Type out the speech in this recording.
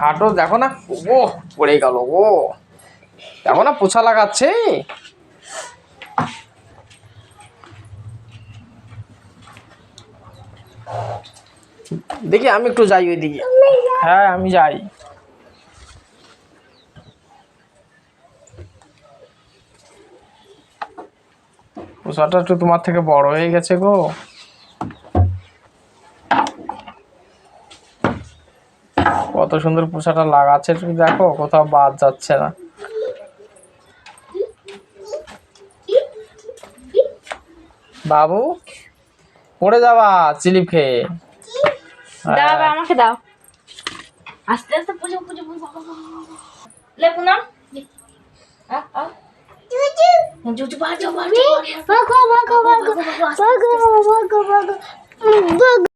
হাঁটো, দেখো না, ও পড়ে গেল। ও দেখো না পোছা লাগাচ্ছে। দেখি আমি একটু যাই ওইদিকে। হ্যাঁ আমি যাই। পোছাটা একটু তোমার থেকে বড় হয়ে গেছে গো। কত সুন্দর পোছাটা লাগাচ্ছে, তুমি দেখো কোথাও বাদ যাচ্ছে না। বাবু পড়ে যাবা চিলিপ খেয়ে। দাও আমাকে দাও। আস্তে আস্তে পুজো পুজো লে পুনা জুজু বাজো বাজো বাজো বাজো বাজো বাজো